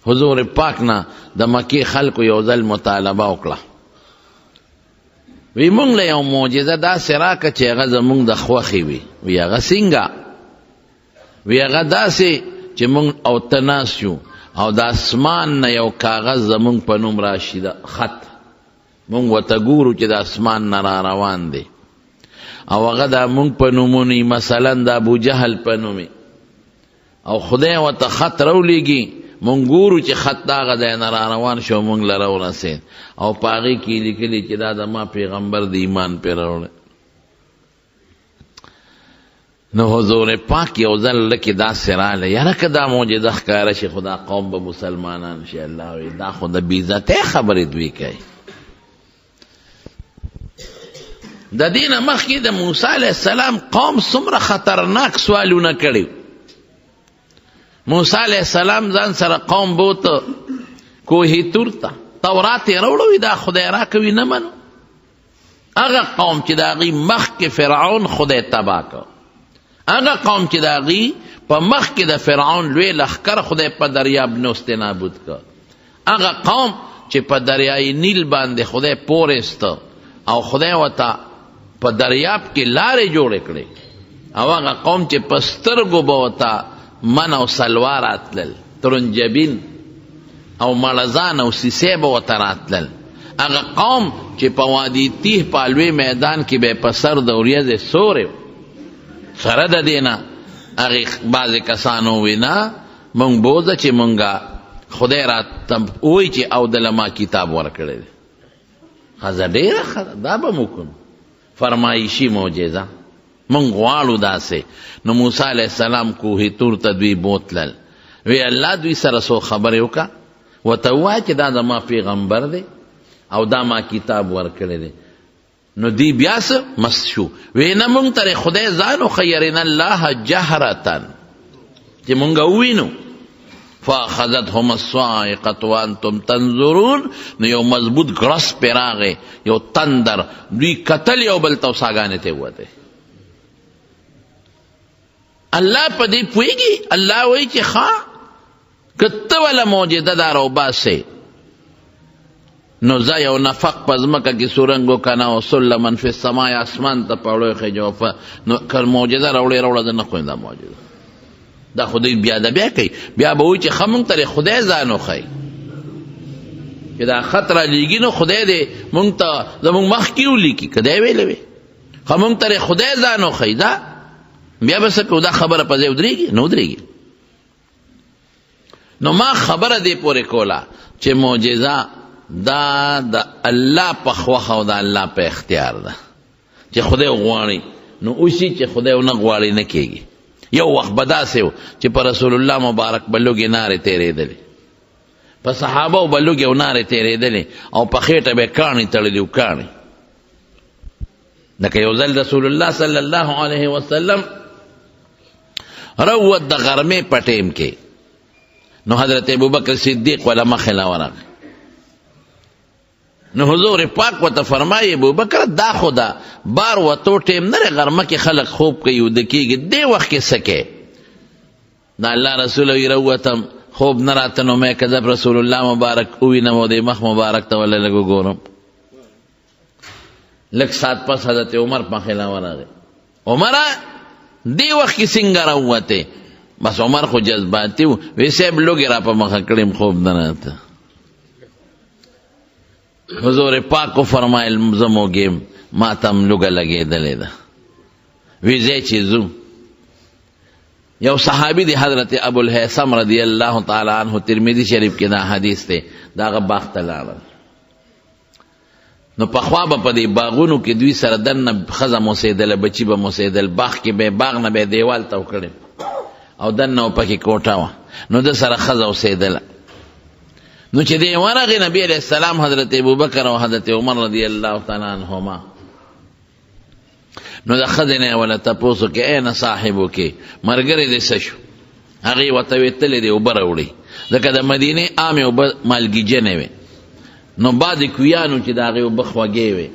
حضور پاک نه د مکی خلکو یو ځل مطالبه وکړه، وی مونږ له یو معجزه داسې راکړه چې هغه زمونږ د خوښې وي. وی هغه څنګه؟ وی هغه داسې چې مونږ او ته ناست یو او د اسمان نه یو کاغذ زمونږ په نوم راشي، د خط مونږ ورته ګورو چې د اسمان نه را روان دی، او هغه د مونږ په نومونی، مثلا د ابوجهل په نومې، او خدای ورته خط راولیږي، مونږ ګورو چې خط د هغه ځای نه را روان شو، مونږ له راورسېد، او په هغې کې لیکلي چې دا زما پیغمبر د ایمان پرې راوړی. نو حضور پاک یو ځل لکې داسې راغله، یاره که دا معجزه ښکاره شي خو دا قوم به مسلمانان شي. الله وایي دا خو د بېعزتۍ خبرې دوی کوي. د دې نه مخکې د موسی علیه السلام قوم څومره خطرناک سوالونه کړي. موسی علیه السلام ځان سره قوم بوته کوهی تور ته، تورات یې راوړی، دا خدای راکوي نه منو. هغه قوم چې د هغې مخکې فرعون خدای تباه کړ، هغه قوم چې د هغې په مخکې د فرعون لوی لښکر خدای په دریاب نوست نابود کړ، هغه قوم چې په دریای نیل باندې خدای پورېسته او خدای ورته په دریاب کې لارې جوړې کړې، او هغه قوم چې په سترګو به ورته من او سلوا راتلل، ترنجبین او مړزان او سیسې به ورته راتلل، هغه قوم چې په وادي تیه په لوی میدان کې به په سر د وریځې سورې. سره د دې نه هغې بعضې کسانو ووایي نه مونږ بوځه چې مونږه خدای راته ووایي چې او دله ما کتاب ورکړی دی. ښځه ډېره ښه ده، دا به مو کوم فرمایشي معجزه مونږ غواړو داسې. نو موسی علیه السلام کوهی تور ته دوی بوتلل، وی الله دوی سره څو خبرې وکړه، ورته ووایه چې دا زما پیغمبر دی او دا ما کتاب ورکړی دی. نو دی بیا څه مست شو، وی نه مونږ ته خدای ځان وښیي، ارنا الله جهرة، چې مونږ ووینو. فاخذتهم الصاعقة وانتم تنظرون، نو یو مضبوط ګرس پرې راغی، یو تندر، دوی کتل یو بل ته او څاګانې ته ووتې. الله په دې پوهېږي. الله وایي چې ښه که ته وله معجزه دا راوباسې، نو زه یو نفق په ځمکه کې سورنګ وکنه او سلمن فی السماء، اسمان ته پړو خېجو، نو که معجزه راوړې زه نه کوم دا معجزه. دا خدای بیا د بیا کوي، بیا به وایي چې ښه مونږ ته خدای ځان وښیي چې دا خط رالیږي، نو خدای دې مونږ ته زمونږ مخکې ولیکي، که دی ویلی وی ښه مونږ ته خدای ځان وښیي. دا بیا به څه کوو، دا خبره په ځای ودرېږي نه ودرېږي. نو ما خبره دې پورې کوله چې معجزه دا د الله په خوښه او د الله په اختیار ده، چې خدای غواړي نو اوسي، چې خدای ونه غواړي نه کېږي. یو وخت به داسې و چې په رسول الله مبارک به لوږې نارې تېرېدلې، په صحابو به لوږې او نارې تېرېدلې، او په خېټه به یې کاڼي تړلي و، کاڼي. لکه یو ځل رسول الله صلی الله علیه وسلم روت د غرمې په ټیم کې، نو حضرت ابوبکر صدیق ولا مخې له ورغی. نو حضور پاک ورته فرمایي ابوبکر دا خو ده بار وتو ټیم نه دی، غرمه کې خلک خوب کوي وده کېږي، دې وخت کې څه کوې؟ د الله رسول وی روتم خوب نه راته، نو مې کذب رسول الله مبارک ووینم او د مخ مبارک ته ولا لږ وګورم. لږ ساعت پس حضرت عمر مخې له ورغی. عمره دې وخت کې څنګه راووتې؟ بس عمر خو جذباتي و، وی صاحب لوږې را په مخه کړم، خوب نه راته. حضور پاک کو فرمایل زه موږیم، ما ته هم لوږه لګېدلې ده. وی ځای چې ځو، یو صحابي دی حضرت ابوالهیثم رضی الله تعالی عنہ، ترمذی شریف کې دا حدیث دی، دا هغه باغ ته لاړل. نو پخوا به په دې باغونو کې دوی سره دننه ښځه موسېدله، بچي به موسېدل، باغ کې به باغ نه به دیوال ته وکړې او دننه پکې کوټه وه، نو د سره ښځه اوسېدله. نو چې دی ورغی نبی علیہ السلام حضرت ابوبکر او حضرت عمر رضی الله تعالی عنهما، نو د ښځې نه یې وله تپوس وکړي این صاحبکې، ملګری دې څه شو؟ هغې ورته ویې تللی دی اوبه راوړي، ځکه د مدینې عامې اوبه مالګیجنې وې، نو بعضې کویانو چې د هغې اوبه خوږې وې،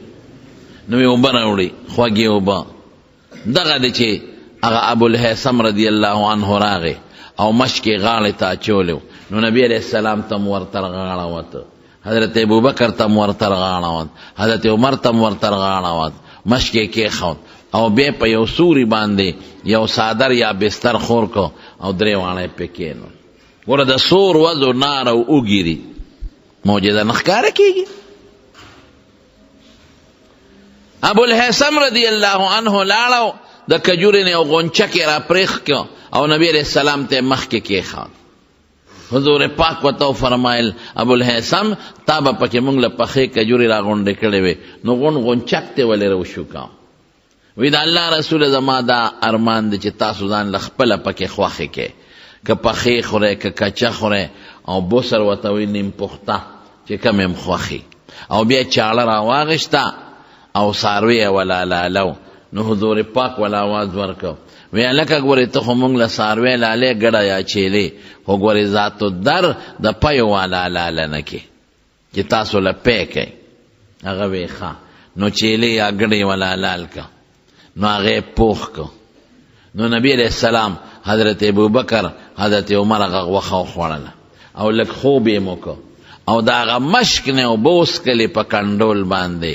نو یې اوبه راوړي خوږې اوبه. دغه دی چې هغه ابوالهیثم رضی الله عنه راغی او مشکې غاړې ته اچولی، نو نبی علیہ السلام تم ورته رغاړوت، حضرت ابوبکر تم ورته رغاړوت، حضرت عمر تم ورته رغاړوت، مشکې کېښود او بیا په یو سوري باندې یو صادر یا بستر خور کو او درې واڼه پې کېنو. ګوره د سور وزو نار او اوږي دي، معجزه نه ښکاره کېږي. ابوالحسن رضی الله عنه لاړو، د کجورې نه یو غونچکې را پرېښ کړ او نبی علیہ السلام ته مخکې کېښود. حضور پاک ورته فرمایل ابوالحسن تا به پکې موږ له پخې کجورې را غونډې کړې وې، نو غونچک ته ولې راوشوکاو. وی د الله رسول زما دا ارمان دی چې تاسو ځان له خپله پکې خوښې کې، که پخې خورئ که کچه خورئ، او بوسر ورته وي نیم پخته چې کم یم خوښي، او بیا چاړه را واغېسته او څاروي یې ولالالو. نو حضور پاک ولا آواز ورکو، وی هلکه ګورې ته خو موږ له څاروی لالې ګډه یا چیلې، خو ګورې ذاتو در د پیو والا لاله نه کې چې تاسو له پی کوئ. هغه وی ښه، نو چیلې یا ګډې ولا لال که، نو هغه پوخ کو. نو نبی علیہ السلام حضرت ابوبکر حضرت عمر هغه غوښه وخوړله او لږ خوب یې موکو او د هغه مشک نه اوبه وڅښلې په کنډول باندې.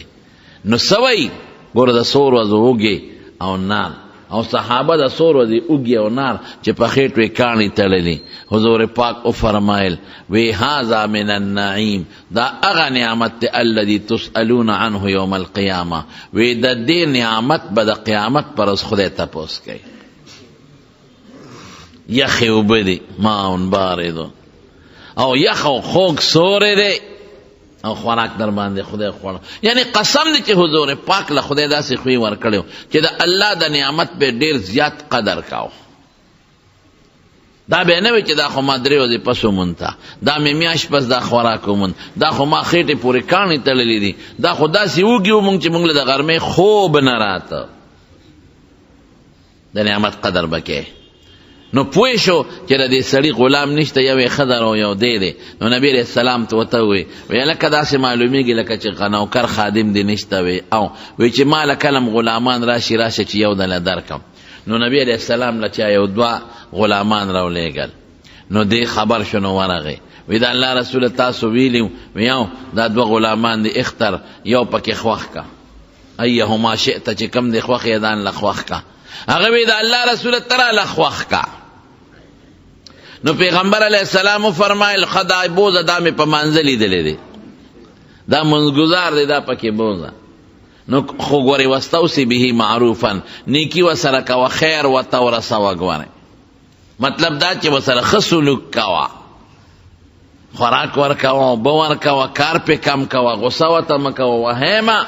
نو سوی ګوره د سور ورځو اوږې او نار، او صحابه د سور ورځې اوږې او نار چې په خېټو یې کاڼي تړلي. حضور پاک وفرمایل وی هذا من النعیم، دا هغه نعمت دی الذي تسألون عنه یوم القیامه، وی د دې نعمت به د قیامت پر ورځ خدای تپوس کوي. یخې اوبه دي، ماء بارد، او یخ او خوږ سوری دی او خوراک در باندې خدای خوړ. یعنی قسم دی چې حضور پاک له خدای داسې خوی ورکړی چې د الله د نعمت به ډیر زیات قدر کاو. دا به نه وي چې دا خو ما 3 ورځې پس ومونته، دا مې میاشت پس دا خوراک وموند، دا خو ما خېټې پورې کاڼې تړلې دي، دا خو داسې وږي ومونږ چې موږ له د غرمې خوب نه راته. د نعمت قدر به کوې. نو پوه شو چې د دې سړي غلام نشته، یو یې ښځه او یو دی دی. نو نبی علیہ السلام ته ورته ووی لکه داسې معلومیږي لکه چې نوکر خادم دی نشته وی، او وی چې ما له کلم غلامان راشي راشه چې یو دله درکم. نو نبی علیہ السلام له چا یو 2 غلامان راولېږل. نو دی خبر شو، نو ورغی وی د الله رسول تاسو ویلي یو دا 2 غلامان دی، اختر یو پکې خوښ کا، ایهما شئت چې کم دی خوښ یې دان له خوښ کا. هغه وی د الله رسول ترا له خوښ کا. نو پیغمبر علیہ السلام فرمایل خدای بوزه دا مې په منځ لیدلی دی، دا منځګزار دی، دا پکې بوزه. نو خو ګورې واستوصي به معروفا، نیکي ورسره کوه، خیر ورته ورسوه. ګورې مطلب دا چې ورسره ښه سلوک کوه، خوراک ورکوه، اوبه ورکوه، کار پې کم کوه، غصه ورته مه کوه، وهیمه.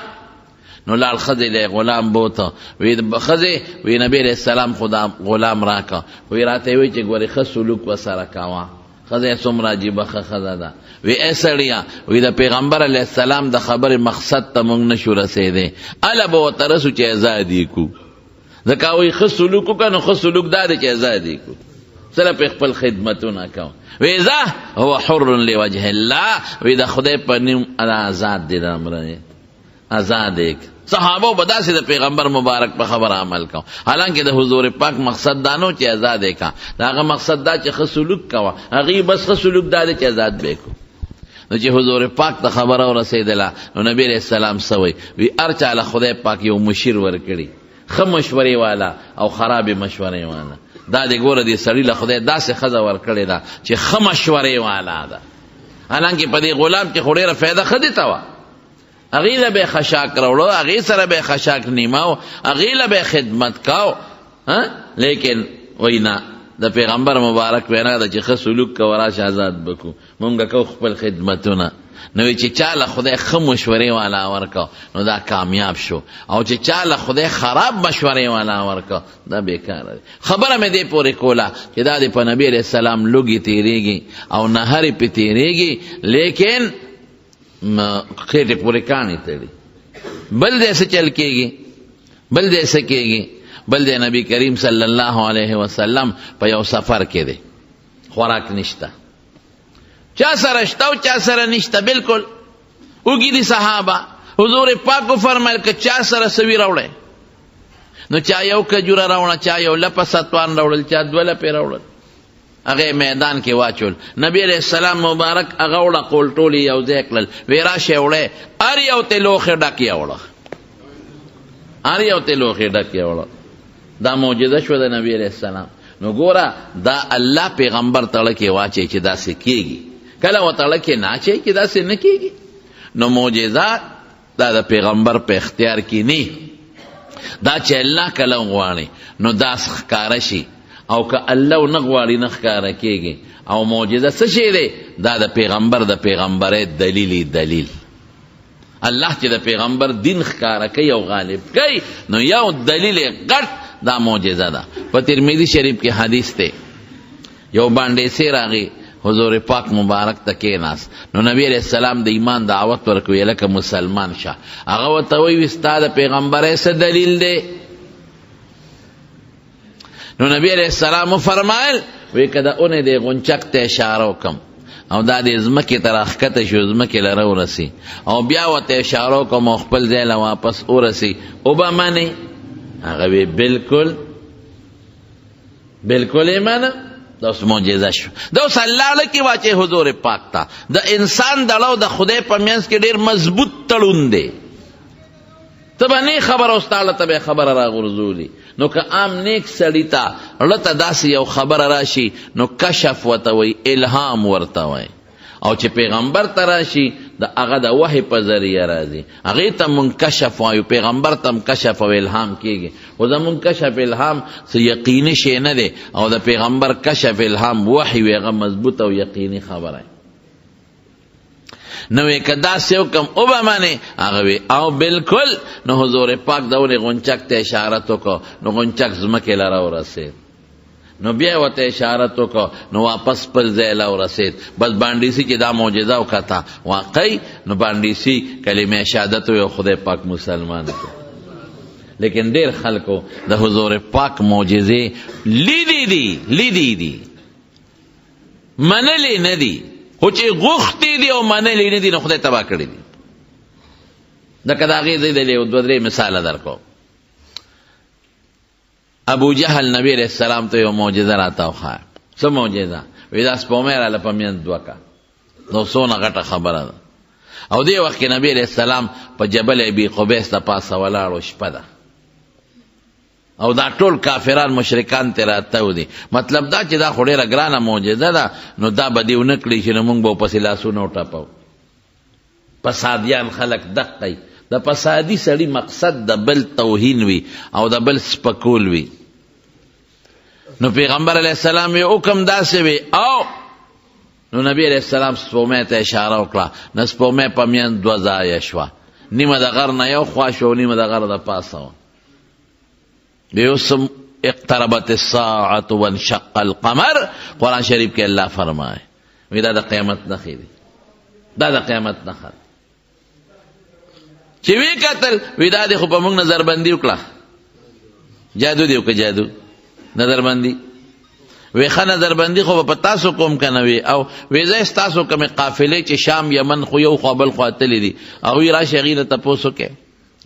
نو لاړ ښځې له غلام بوته، وی ښځې وی نبی علیہ السلام خو دا غلام راکه، وی راته وی چې ګورې ښه سلوک ورسره کوه. ښځې څومره عجیبه ښه ښځه ده. وی ای سړیه، وی د پیغمبر علیہ السلام د خبرې مقصد ته موږ نشو رسېدی، هله به ورته رسو چې ازاد یې کړو. ځکه وی ښه سلوک وکړه، نو ښه سلوک دا دی چې ازاد یې کړو، سره پې خپل خدمتونه کوو. وی ځه هو حر لوجه الله، وی د خدای په نوم آزاد دی، دا مړی آزاد یې. صحابه به داسې د پیغمبر مبارک په خبر عمل کوو، حالانکه د حضور پاک مقصد دا نو چې آزاد یې کا، د هغه مقصد دا چې ښه سلوک کوه، هغې بس ښه سلوک دا دی چې آزاد به یې کړو. نو چې حضور پاک ته خبره ورسېدله، نو نبی علیہ السلام څه وی؟ وی هر چا له خدای پاک یو مشیر ورکړي، ښه مشورې والا او خرابې مشورې والا. دا دې ګوره دې سړي له خدای داسې ښځه ورکړې ده چې ښه مشورې والا ده. حالانکه په دې غلام کې خو ډېره فایده ښه دې ته وه، هغې له به یې خشاک راوړو، هغې سره به یې خشاک نیماو، هغې له به یې خدمت کاو. لیکن وی نه، د پیغمبر مبارک وینا ده چې ښه سلوک کوه، راشه آزاد بکو، مونږ کوو خپل خدمتونه. نو چې چا له خدای ښه مشورې والا ورکو نو دا کامیاب شو، او چې چا له خدای خراب مشورې والا ورکو دا بیکاره دی. خبره مې دې پورې کوله چې دا د په نبي علیہ السلام لوږې تېرېږي او نهرې پې تېرېږي، لیکن خېټې پورې کاڼې تړي. بل دی څه چل کېږي، بل دی څه کېږي، بل دی نبی کریم صلی الله علیه وسلم په یو سفر کې دی، خوراک نشته، چا سره شته او چا سره نشته، بالکل اوږي دي صحابه. حضور پاک فرمایل که چا سره سوي راوړی نو چا یو کجوره راوړه، چا یو لپه ستوان راوړل، چا 2 لپې راوړل. هغه میدان کې واچول. نبی علیہ السلام مبارک هغه وړه قول ټولې یو ځای کړل، وی راشه وړی هر یو ته لوښې ډک یې وړه، هر یو ته لوښې ډک یې وړه. دا معجزه شوه د نبی علیہ السلام. نو ګوره دا الله پیغمبر تړه کې واچي چې داسې کېږي، کله و تړه کې نه اچوي چې داسې نه کېږي. نو معجزات دا د پیغمبر په اختیار کې نه، دا چې الله کله غواړي نو دا ښکاره شي، او که الله نه غواړي نه ښکاره کېږي. او معجزه څه شی دی؟ دا د پیغمبر د پیغمبرۍ دلیل. الله چې د پیغمبر دین ښکاره کوي او غالب کوي، نو یو دلیل غټ دا معجزه ده. په ترمذی شریف کې حدیث دی، یو باندې سي راغی حضور پاک مبارک ته کېناست. نو نبی علیہ السلام د ایمان دعوت ورکوي لکه مسلمان شه. هغه ورته وایي ستا د پیغمبرۍ څه دلیل دی؟ نو نبی علیہ السلام فرمایل وی که د اونې د غونچک ته اشاره وکم او دا د ځمکې ته راښکته شو، ځمکې له ورسي، او بیا ورته اشاره وکم او خپل ځای له واپس ورسي، او به منې؟ هغه وی بالکل یې منه. دا اوس معجزه شو. دا اوس الله لکې واچي حضور پاک ته. د انسان دړو د خدای په منځ کې ډېر مضبوط تړون دی. ته به نه خبره اوس تاله ته به خبره راغورځولي. نو که عام نیک سړي ته زړه ته داسې یو خبره راشي نو کشف ورته وایي، الهام ورته وایي. او چې پیغمبر ته راشي د هغه د وحی په ذریعه راځي، هغې ته مونږ کشف وایو، پیغمبر ته هم کشف او الهام کېږي. خو زمونږ کشف الهام څه یقیني شی نه دی، او د پیغمبر کشف الهام وحی وي، هغه مضبوط او یقیني خبره. نو وی که داسې وکم او به منې؟ هغه وی او بالکل. نو حضور پاک د ونې غونچک ته اشارت وکړو، نو غونچک ځمکې له راورسېد. نو بیا ورته اشارت وکړو، نو واپس خپل ځای له ورسېد. بس بانډیسي چې دا معجزه وکړه واقعي، نو بانډیسي کلمه شهادت وی او خدای پاک مسلمان کړ. لیکن ډېر خلکو د حضور پاک معجزې لیدې دي، منلې نه دي، خو چې غوښتې دي او منلې نه دي نو خدای تباه کړي دي. لکه د هغې ځای د یو دوه درې مثاله درکوم. ابو جهل نبی علیہ السلام ته یو معجزه راته وښایه. څه معجزه؟ وی دا سپومۍ راله په منځ دوکه. نو څونه غټه خبره ده. او دې وخت کې نبی علیہ السلام په جبل ابي قبیس د پاسه ولاړ و، شپه ده، او دا ټول کافران مشرکان ته راته دي. مطلب دا چې دا خو ډېره ګرانه معجزه ده، نو دا به دې ونه کړي چې نو موږ به ورپسې لاسونه وټپو. فسادیان خلک دقی. د فسادي سړي مقصد د بل توهین وي او د بل سپکول وي. نو پیغمبر علیہ السلام یې حکم داسې وي، او نو نبی علیہ السلام سپومۍ ته اشاره وکړه. نو سپومۍ په میان دوه ځایه شوه، نیمه د غر نه یو خوا شوه او نیمه د غر د پاسه وه. بیوسم اقتربت الساعة وانشق القمر، قرآن شریف کې الله فرمائے وی دا د قیامت نښې دي، دا د قیامت نښه ده. چې وی کتل وی دا دی خو په موږ نظربندي وکړه، جادو دی وکړه، جادو نظربندي. وی ښه نظربندي خو په تاسو کوم که نه وي، او وی زه ستاسو کومې قافلې چې شام یمن خو یو خوا بل خوا تللې دي، هغوی راشي هغې نه تپوس وکړئ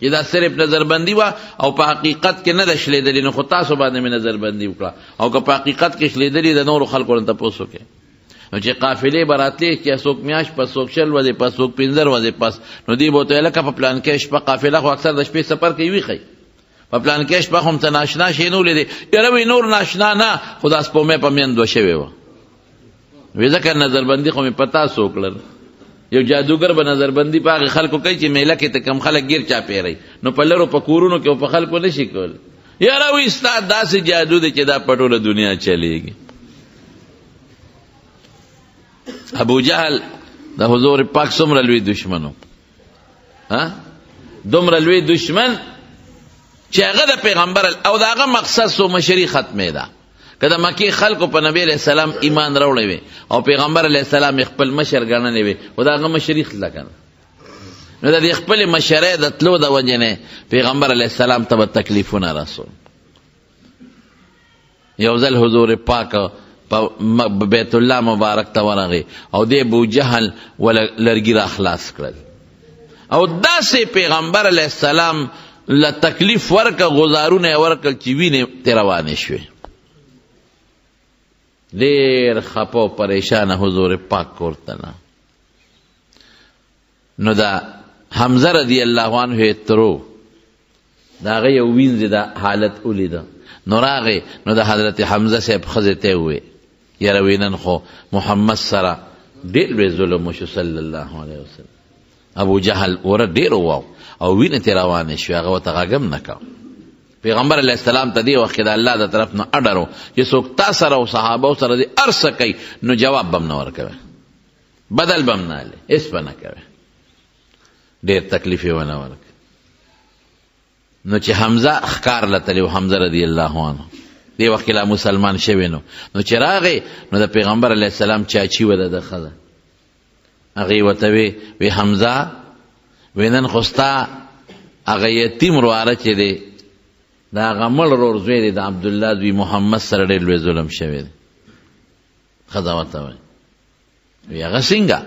چې دا صرف نظربندي وه او په حقیقت کې نه ده شلېدلې، نو خو تاسو باندې مې نظربندي وکړه، او که په حقیقت کې شلېدلې د نورو خلکو نه تپوس وکړئ. نو چې قافلې به راتلې چې څوک میاشت پس، څوک 20 ورځې پس، څوک 15 ورځې پس، نو دوی به ورته ویل لکه په پلان کې شپه قافله خو اکثر د شپې سفر کوي ویښئ، په پلان کې شپه خو هم څه ناشنا شی نه ولیدې. یاره وایي نور ناشنا نه، خو دا سپومۍ په میان دوه شوې وه. وایي ځکه نظربندي خو مې په تاسو وکړل. یو جادوګر به نظربندي په هغې خلکو کوي چې میله کې ته کم خلک ګیر چاپېری، نو په لرو په کورونو کې او په خلکو نه شي کولی. یاره وایي ستا داسې جادو دی چې دا په ټوله دنیا چلیږي. ابو جهل د حضور پاک څومره لوی دشمن و، دومره لوی دشمن چې هغه د پیغمبر او د هغه مقصد سو مشري ختمې ده. که د مکې خلکو په نبی علیہ السلام ایمان راوړی وي او پیغمبر علیہ السلام خپل مشر ګڼلی وي، خو د هغه مشري تله که نه، نو د دې خپلې مشرۍ د تلو د وجې نه پیغمبر علیہ السلام ته به تکلیفونه رسول. یو ځل حضور پاک بیت الله مبارک ته ورغی او د ابو جهل لرګي را خلاص کړل، او داسې پیغمبر علیہ السلام له تکلیف ورکه، غزارونه یې ورکړل چې وینې ترې روانې شوې. ډېر خپه او پریشانه حضور پاک کورته نه. نو دا حمزه رضی الله عنه ترو د هغه یو وینځې دا حالت ولیده. نو راغی نو د حضرت حمزه صاحب ښځې ته یې وویې یاره وی نن خو محمد سره ډېر لوی ظلم وشو صلی الله علیه وسلم. ابو جهل وره ډېر وواو او وینې ترې روانې شوې، هغه ورته غږ هم نه کوه. پیغمبر علیه السلام ته دې وخت کې د الله د طرف نه اډر و چې څوک تا سره او صحابو سره دې هر څه کوي نو جواب به هم نه ورکوې، بدل به هم نه هلې، هېڅ به نه کوې. ډېر تکلیف یې ونه ورکړ. نو چې حمزه ښکار له تللی و، حمزه رضی الله عنه دې وخت کې لا مسلمان شوی نو چې راغی نو د پیغمبر علیه السلام چاچي وه د ده ښځه، هغې ورته وی حمزه وی نن خو ستا هغه یتیم ورواره چې دی د هغه مړ ورور زوی دی د عبدالله زوی محمد سره ډېر لوی ظلم شوی دی. ښځه ورته وی هغه څنګه؟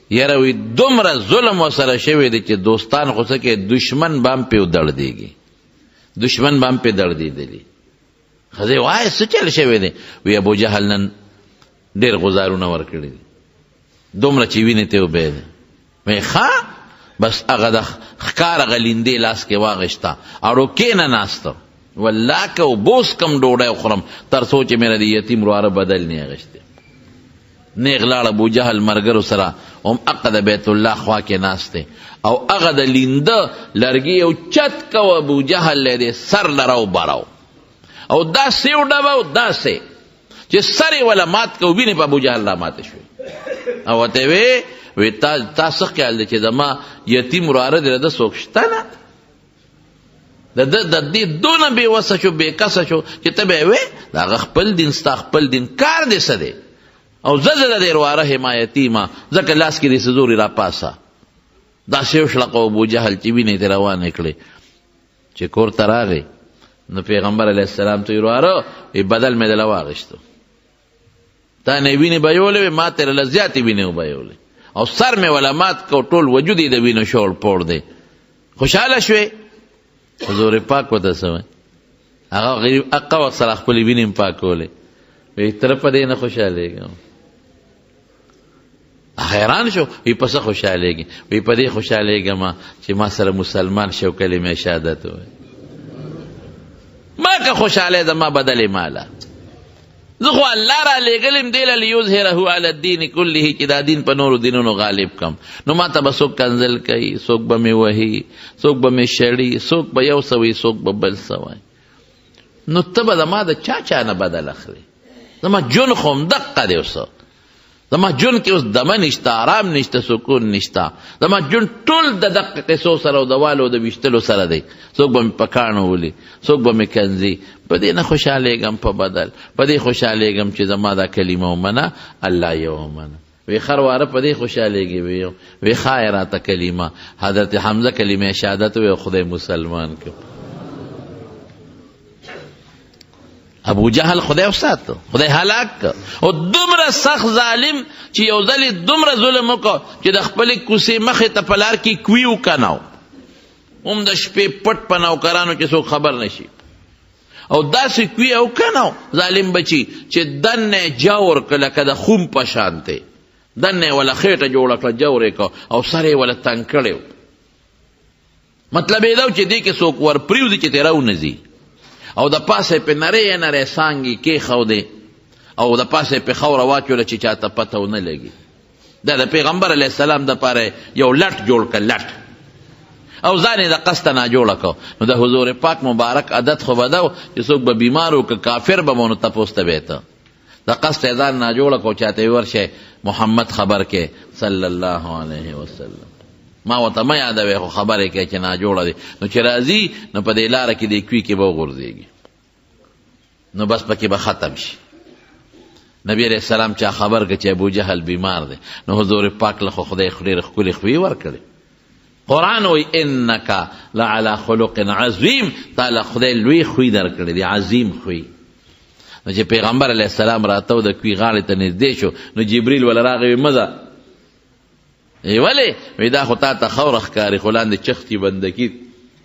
یاره وی دومره ظلم ورسره شوی دی چې دوستان خو څه کوي دشمن به هم پې ودړدېږي، دشمن به هم پې دړدېدلي. ښځې وایه څه چل شوی دی؟ وی ابو جهل نن ډېر غزارونه ورکړي دي، دومره چې وینې ته وبې دی. وی ښه بس هغه د ښکار هغه لیندې لاس کې واغېشته او کېنه ناسته والله که اوبوس کم ډوډۍ خورم تر څو چې مې د یتیم ورواره بدل نه اخېستې. نیغ لاړ ابو جهل ملګرو سره هم هغه د بیت الله خوا کې ناست دی او هغه د لینده لرګي یو چت کو ابو جهل دی سر لراو براو او داسې وډبه او داسې چې سر یې ولا مات کو وینې په ابو جهل را ماته شوې. او ورته وی تا څه خیال دی چې زما یتیم ورواره دی د څوک شته نه؟ د دې دونه بې وسه شو بې کسه شو چې ته به یې وې د هغه خپل دین ستا خپل دین کار دې څه دی او زه د دې ورواره حمایتي ما ځکه لاس کې دې څه زورې را پاسه. داسې وشلقه ابو جهل چې وینې ترې روانې کړې. چې کور ته راغی نو پیغمبر علیه السلام ته یې ورواره بدل مې دله واغېشتو، تا نه وینې بهیولې وې ما ترې له زیاتې وینې وبهیولې او سر مې ولا مات کو ټول وجود یې د وینو شوړ پوړ دی. خوشحاله شوې؟ حضور پاک ورته څه وایي؟ هغه غریب هغه وخت سره خپلې وینې هم پاکولې. وی ته په دې نه خوشحالېږم؟ حیران شو. وی په څه خوشحالېږي؟ وی په دې خوشحالېږم چې ما سره مسلمان شو کلمه شهادت ووایي. ما که خوشحاله ده ما بدلې ماله، زه خو الله را لېږلم دې له لیظهره علی الدین کله چې دا دین په نورو دینونو غالب کم. نو ما ته به څوک کنځل کوي، څوک به مې وهي، څوک به مې شړي، څوک به یو څه وایي، څوک به بل څه وایي. نو ته به زما د چا نه بدل اخلې؟ زما جون خو همدقه دی اوس، زما جون کې اوس دمه نشته، آرام نشته، سکون نشته. زما جون ټول د دقه قصو سره او د والو او د ویشتلو سره دی. څوک به مې په کاڼو ولي، څوک به مې کنځي. په دې نه خوشحالېږم په بدل، په دې خوشحالېږم چې زما دا کلمه ومنه الله یې ومنه. وی خرواره په دې خوشحالېږي. وی ښایه راته کلمه. حضرت حمزه کلمه شهادت وی خدای مسلمان کړ. ابو جهل خدای وساتو، خدای هلاک کړ. او دومره سخت ظالم چې یو ځل دومره ظلم وکړ چې د خپلې کوڅې مخې ته په لار کې کوي وکناو، هم د شپې پټ په نوکرانو چې څوک خبر نشي. او داسې کوي او کناو ظالم بچي چې دنه جاور کړه لکه د خوم په شان دی، دنه ولا خېټه جوړه کړه جاور یې کړه او سر یې ولا تنګ کړی. مطلب یې دا چې دې کې څوک ور پرېوځي چې تېره ونځي او د پاسه پې نرۍ نرۍ څانګې کېښودې او د پاسه پې خاوره واچوله چې چاته پته ونه لګي. دا د پیغمبر علیه السلام دپاره یو لټ جوړ کړه، لټ، او ځان یې د قصده ناجوړه کړه. نو د حضور پاک مبارک عادت خو به ده چې څوک به بیمار و که کافر به مو نو تپوس ته به ته د قصده یې ځان ناجوړه کړه، چاته یې ورشئ محمد خبر کې صلی الله علیه وسلم. ما ورته مه یادوئ خو خبر یې کوي چې ناجوړه دی. نو چې راځي نو په دې لاره کې دې کوي کې به وغورځېږي، نو بس پکې به ختم شي. نبی علیہ السلام چا خبر که چې ابو جهل بیمار دی نو حضور پاک له خو خدای ډېرې ښکلې خوی ورکړې. قرآن وی انک لعلی خلق عظیم، تا له خدای لوی خوی درکړی دی، عظیم خوی. نو چې پیغمبر علیه السلام راته و د کوی غاړې ته نږدې شو نو جبریل وله راغی وی مه ځه. ولې؟ وی دا خو تا ته خوره ښکاري خو لاندې چختي بندګي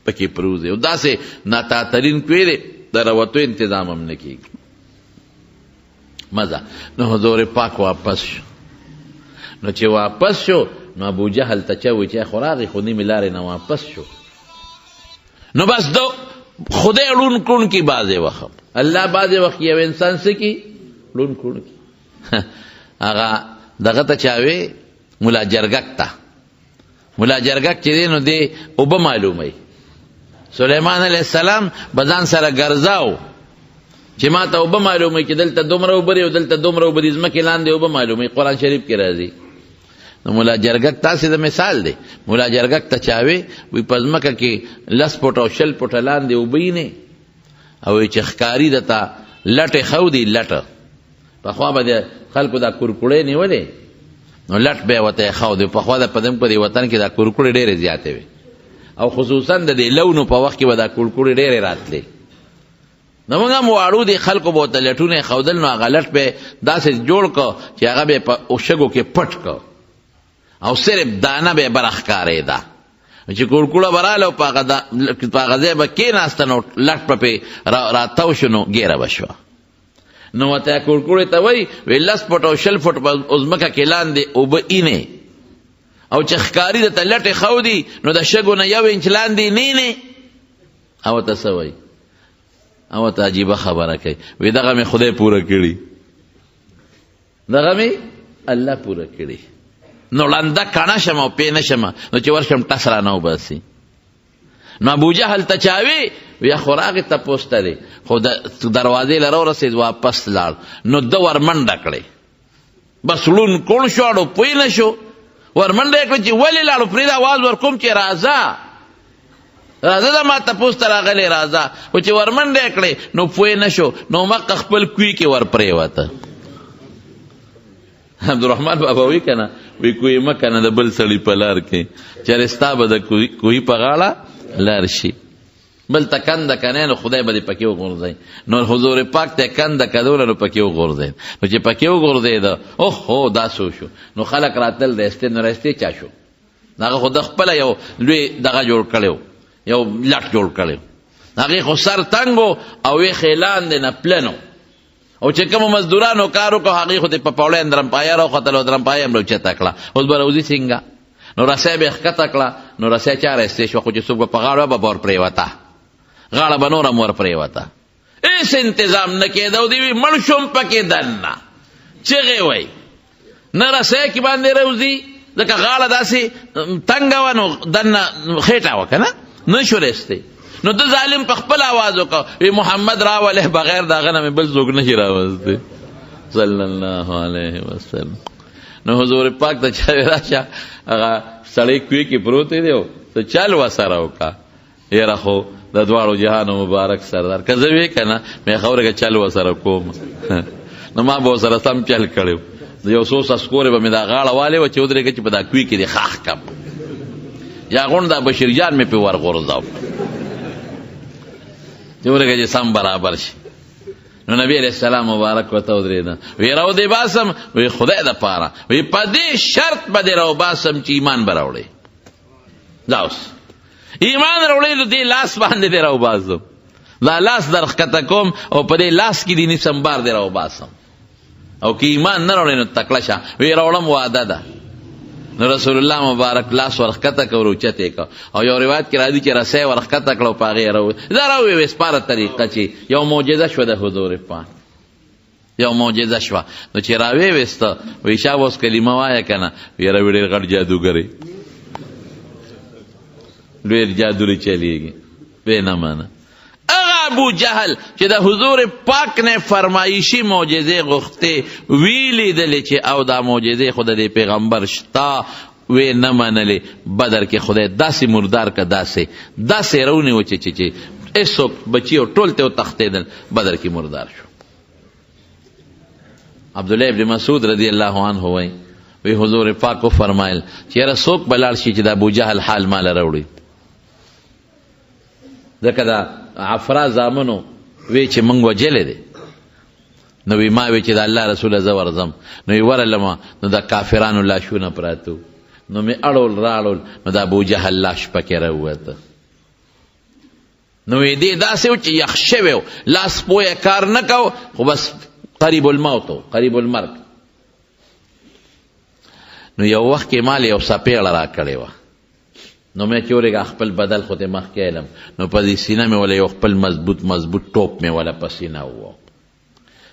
پکې پروز دی او داسې ناتاترین کوی دی د راوتو انتظام هم نه کېږي. مزه. نو حضور پاک واپس شو. نو چې واپس شو نو ابو جهل ته چوي چې خو راغی خو نیمې لارې نه واپس شو. نو بس دو خدای لون کون کی بعضې وخت الله بعضې وخت یو انسان څه کی لون کون کی. هغه دغه ته چاوي ملا جرګک ته. ملا جرګک چې دی نو دی اوبه معلوموي. سلیمان علیه السلام به ځان سره ګرځاو چې ما ته اوبه معلوموي چې دلته دومره اوبه دي او دلته دومره اوبه دي ځمکې لاندې اوبه معلوموي. قرآن شریف کې راځي. نو مولا جرګک تاسې د مثال دی. مولا جرګک ته چاوي وی په ځمکه کې 10 فوټه او 20 فوټه لاندې اوبه یې نه او چې ښکاري درته لټې ښودي لټه پخوا به د خلکو دا کورکوړې نیولې نو لټ به یې ورته یې ښودي. پخوا د په دې وطن کې دا کورکوړې ډېرې زیاتې وې او خصوصا د دې لونو په وخت کې به دا کورکوړې ډېرې راتلې. نو موږ هم واړو دي خلکو به ورته لټونه یې ښودل نو هغه لټ به داسې جوړ کړه چې هغه به یې په شګو کې پټ کړه او صرف دانه به بره ښکارېده چې کورکوړه به راله او په هغه ځای به کېناسته نو لټ به پرې راتاو شو نو ګیره به شوه. نو ورته کورکوړې ته وایي 10 فوټ او 20 فوټ په ځمکه کې لاندې اوبه اینې او چې ښکاري درته لټې ښودي نو د شګو نه 1 انچ لاندې نه او ورته څه وایي او ورته عجیبه خبره کوي وایي دغه مې خدای پوره کړي دغه مې الله پوره کړي. نو لنده کڼه شم او پې نه شم نو چې ورشم ټس را نه وباسي. نو ابو جهل ته چاوي ویا خو راغې تپوس ته دی خو دروازې له راورسېد واپس لاړ نو ده ورمنډه کړې بس لون کوڼ شو اړو پوه نه شو ورمنډه یې کړه چې ولې لاړو پرېږده اواز ورکوم چې راځه راځه دا ما تپوس ته راغلی راځه خو چې ورمنډه یې کړې نو پوه نه شو نو مقه خپل کوي کې ور پرېوته. عبدالرحمن بابا وی کنه وی کوی مکه نه د بل سړي په لار کې چېرې ستا به د کوهي په غاړه لار شي بل ته کنده کنی نو خدای به دې پکې وغورځوي. نو حضور پاک ته کنده کدوله نو پکې وغورځېد. نو چې پکې وغورځېده اوهو دا څه شو نو خلک راتل رستې نو رستې چا شو هغه خو د خپله یو لوی دغه جوړ کړی یو لټ جوړ کړی هغې خو سر تنګ او ویښې لاندې نه پلنو او چې کومو مزدورانو کار وکړو هغې خو دې په پوړی درمپایه راوختل او درمپایه هم راوچته کړه. اوس به راوځي څنګه نو رسۍ به یې ښکته کړه نو رسۍ چا رایستې شوه خو چې څوک به په غاړه به ور پرېوته غاړه به نور هم ور پرېوته هېڅ انتظام نه کېده او دې وي مړ شوم پکې دننه چغې وی نه رسۍ کې باندې راوځي ځکه غاړه داسې تنګه وه نو دننه خېټه وه که نه نه شو رستی. نو د ظالم په خپل آواز وکړه وی محمد راولی بغیر د هغه نه مې بل څوک نشي راوستی صلی الله علیه وسلم. نو حضور پاک ته چاوی راشه هغه سړی کوی کې پروت دی او ته چل ورسره وکړه یاره خو د دواړو جهانو مبارک سردار که زه وی که نه مې خبره که چل ورسره کوم نو ما به ورسره سم چل کړی د یو څو سسکورې به مې دا غاړه والې وه چې ودرېږه چې په دا کوی کې دې خاښ کم یا غونډ دا بشیرجان مې پې ورغورځاو چې ورګه چې سم برابر شي. نو نبی علیہ السلام مبارک ورته ودرېده وی راو دې باسم وی خدای دپاره وی په دې شرط به دې راو باسم چې ایمان به راوړې دا اوس ایمان راوړې نو دې لاس باندې دې راو باسم دا لاس در ښکته کوم او په دې لاس کې دې نیسم بار دې راو باسم او که ایمان نه راوړې نو تکړه شه وی راوړم واده ده. نو رسول الله مبارک لاس ورښکته کړه اوچته یې کړه او یو روایت کې راځي چې رسۍ ورښکته کړه او په هغې یې دا راوویې سپاره طریقه چې یو معجزه شوه د حضور پاک یو معجزه شوه نو چې راویویسته وایي شاه اوس کلمه وایه که نه یاره وی ډېر غټ جادوګرې ډېر جادو چلیږي وی نه منه. ابو جهل چې د حضور پاک نه فرمایشي معجزې غوښتې وی لیدلې چې او دا معجزې خو د دې پیغمبر شته وی نه منلې بدر کې خدای داسې مردار که داسې رونیو چې هېڅوک بچي او ټول ته وتښتېدل بدر کې مردار شو. عبدالله ابن مسعود رضی الله عنه وی حضور پاک فرمایل چې یاره څوک به لاړ شي چې د ابو جهل حال ماله راوړي ځکه دا عفرا زامنو وی چې موږ وجلی دی نو وی ما وی چې د الله رسوله زه ورځم نو وی ورلمه نو د کافرانو لاشونه پراتو نو مې اړول راړول نو د ابو جهل لاش پکې راووته نو وی دې داسې و چې یخ شوی و لاس پویه کار نه کو خو بس قریب الموت قریب المرګ. نو یو وخت کې مال یو سپېړه را کړې وه، نو مې چې ورېږه خپل بدل خو ته مخکې علم، نو په دې سینه مې ولا یو خپل مضبوط ټوپ مې ولا په سینه ووه.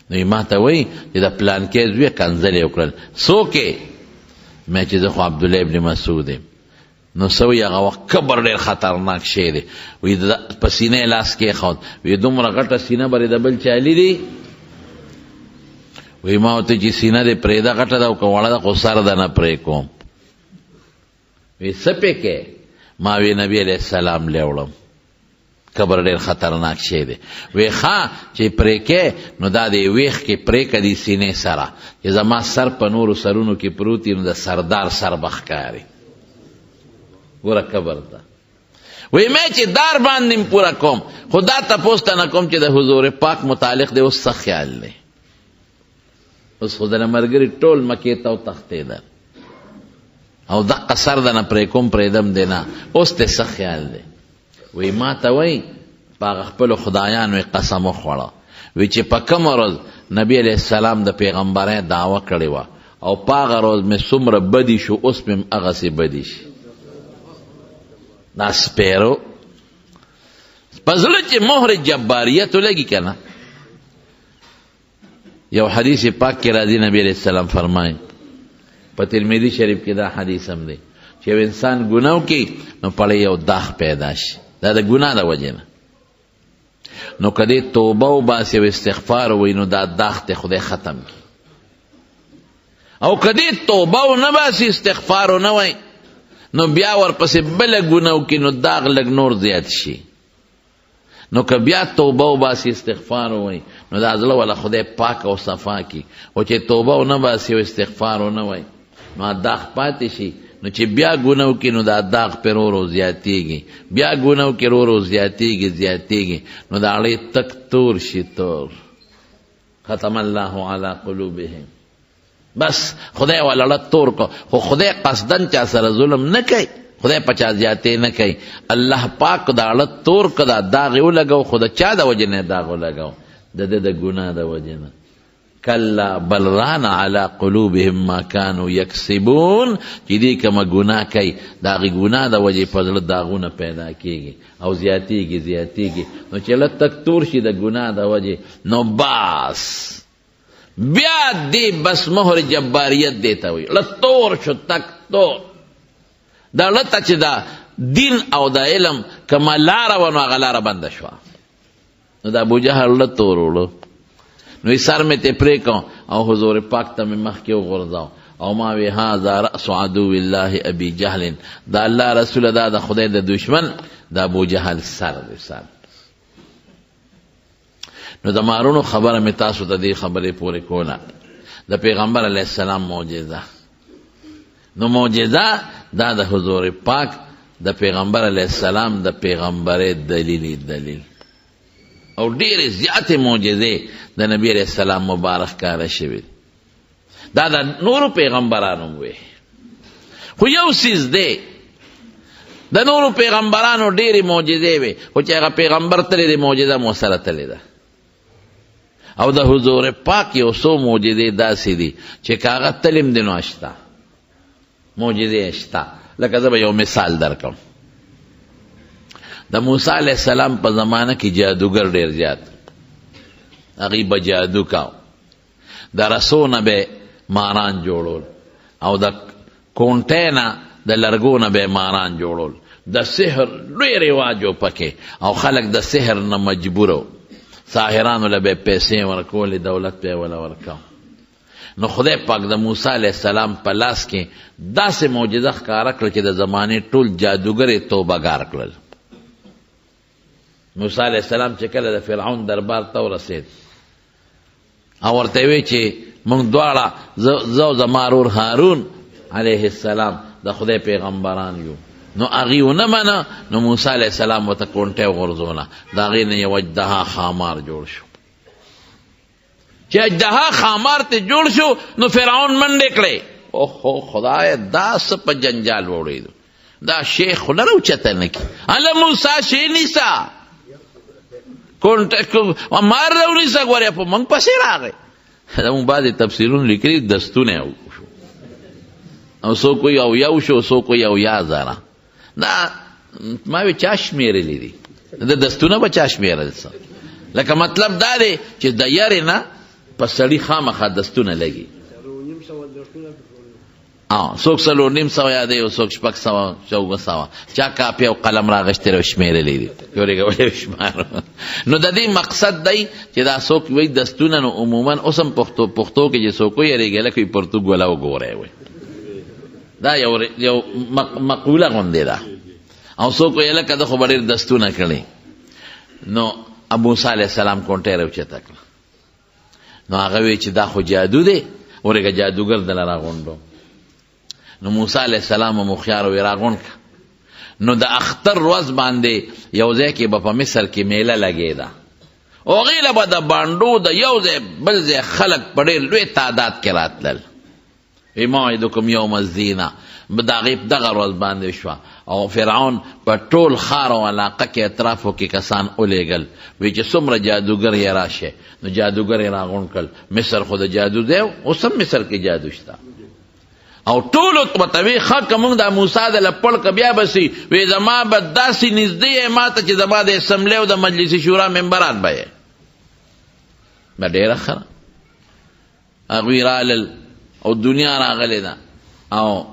نو یې ما ته وایي چې د پلانکې زوی کنځل یې وکړل. څوک یې؟ مې چې زه خو عبدالله ابن مسعود یم. نو څه وایي هغه وخت کبر ډېر خطرناک شی دی. وایي په سینه یې لاس کېښود، وایي دومره غټه سینه به د بل چا لیدي؟ وی ما ورته چې سینه دې پرېږده غټه ده او که وړه ده خو سر ده نه پرې کوم. وی څه پې کې؟ ما وی نبي علیه السلام لی وړم، قبر ډېر خطرناک شی دی. وی ښه چې پرې کې نو دا دې ویښ کې پرې که دې سینې سره چې زما سر په نورو سرونو کې پروت وي نو د سردار سر به ښکاري. ګوره قبر ته وی مې چې دار باندې م پوره کوم، خو دا تپوس ته نه کوم چې د حضور پاک متعلق دی اوس څه خیال دی. اوس خو دله ملګري ټول مکې ته وتښتېدل او دقه سر ده نه پرې کوم پرېږدم دی نه، اوس ته څه خیال دی؟ وی ما ته وایي په هغه خپلو خدایانو یې قسم وخوړه، وی چې په کومه ورځ نبي علیه السلام د پیغمبرۍ دعوه کړې وه او په هغه ورځ مې څومره بدي شو اوس مې هغسې بدي شي. دا سپیرو په زړه چې مهر جباریت ولګي که نه. یو حدیث پاک کې راځي نبی علیہ السلام فرمایي په ترمذی شریف کې دا حدیث هم دی چې یو انسان ګناه وکړي نو پړې یو داغ پیدا شي، دا د ګناه د وجې نه. نو که دې توبه وباسي او استغفار ووایي نو دا داغ ته خدای ختم کړي، او که دې توبه ونه باسي استغفار ونه وایي نو بیا ورپسې بله ګناه وکړي نو داغ لږ نور زیات شي. نو که بیا توبه وباسي استغفار ووایي نو دا زړه والا خدای پاک او صفا کړي، خو چې توبه ونه باسي او استغفار ونه وایي نو داغ پاتې شي. نو چې بیا ګناه وکړي نو دا داغ پرې ورو ورو زیاتېږي، بیا ګناه وکړي ورو ورو زیاتېږي نو د اړې تک تور شي تور. ختم الله علی قلوبهم، بس خدای والا تور کو. خو خدای قصدن چا سره ظلم نه کوي، خدای پچا زیاتې نه کوي. الله پاک دا اړه تور که دا داغ یې ولګو خو د چا د وجې نه داغ ولګو؟ د ده د ګناه د وجې نه. کلا بل ران علی قلوبهم ما کانوا یکسبون، چې دې کومه ګناه کوي د هغې ګناه د وجې په زړه داغونه پیدا کېږي او زیاتېږي. نو چې لږ تک تور شي د ګناه د وجې نو باس بیا دې بس مهر جباریت دې ته وایي. لږ تور شو تک تور. دا لته چې دا دین او د علم کومه لاره وه نو هغه لاره بنده شوه. نو د ابوجهل له تور وړو نو سر مې ته پرې کړم او حضور پاک ته مې مخکې وغورځاو او ما وی هذا رأس عدو الله ابي جهل، دا الله رسول دا د خدای د دشمن د ابوجهل سر دی سر. نو د مارونو خبره مې تاسو ته دې خبرې پورې کوله د پیغمبر علیه السلام معجزه. نو معجزه دا د حضور پاک د پیغمبر علیه السلام د پیغمبرۍ دلیل او ډېرې زیاتې معجزې د نبی علیه السلام مبارک کاره شوي. دا د نورو پیغمبرانو وې، خو یو څیز دی د نورو پیغمبرانو ډېرې معجزې وې خو چې هغه پیغمبر تللی دی معجزه مو سره تللی ده. او د حضور پاک یو څو معجزې داسې دي چې که هغه تلیم دی نو شته معجزې شته. لکه زه به یو مثال درکړم. د موسی علیه السلام په زمانه کې جادوګر ډېر زیات، هغوی به جادو کاو. د رسو نه به ماران جوړول او د کونټۍ نه د لرګو نه به ماران جوړول. د سحر لوی رواج و پکې او خلک د سحر نه مجبور و. ساحرانو له به پیسې ورکولې، دولت به یې وله ورکاو. نو خدای پاک د موسی علیه السلام په لاس کې داسې معجزه ښکاره کړه چې د زمانې ټول جادوګر توبهګار کړل. موسی علیه السلام چې کله د فرعون دربار ته ورسېد او ورته وی چې موږ دواړه زه او زما ورور هارون علیه السلام د خدای پیغمبران یو، نو هغې ونه منه. نو موسی علیه السلام ورته کونټۍ وغورځوله، د هغې نه یو اجدها خامار جوړ شو. چې اجدها خامار ته جوړ شو نو فرعون منډې کړې. اوهو خدای دا څه په جنجال وړېدو، دا شیخ خو نه راوچته نه کړي. هله موسی شی نیسه مار راونیسه، ګورې په موږ پسې راغی. زمون بعضې تفسیرونه لیکلي دستونه شو او څوک وایي اویا شو څوک وایي اویا زره دا ما وی چا شمېرلی دي د دستونه به چا شمېرل څه لکه مطلب دا دی چې د یارې نه په سړي خامخا دستونه لګي څوک 4.5 یادوي او څوک 600 400 چا کاپي او قلم راغشتې او شمېرلی دي نو د دې مقصد دی چې دا څوک وایي دستونه نو عموما اوس هم پښتو کې چې څوک ویریږي لکه پرتوګ ولا وګوری وایي دا یو مقوله غوندې ده او څوک وایي لکه ده خو به ډېر دستونه کړي نو ابو موسی علیه السلام کونټۍ راوچته کړه نو هغه وایي چې دا خو جادو دی ورېږه جادوګر دله راغونډو نو موسی علیه السلام هم هوښیار وی راغونډ کړه نو د اختر ورځ باندې یو ځای کې به په مصر کې میله لګېده هغې له به د بانډو د یو ځای بل ځای خلک په ډېر لوی تعداد کې راتلل موعدکم یوم الزینه د هغې دغه ورځ باندې شوه او فرعون په ټول ښار او علاقه کې اطرافو کې کسان ولیږل وی چې څومره جادوګر یې راشه نو جادوګر یې راغونډ کړل مصر خو د جادو دی اوس هم مصر کې جادو شته او ټولو ته وی ښه که موږ د موسی د لپړ که بیا به سي وی زما به داسې نږدې یې ما ته چې زما د اسمبلۍ او د مجلس شورا ممبران به یې به ډېره ښه هغوی رالل او دنیا راغلی ده او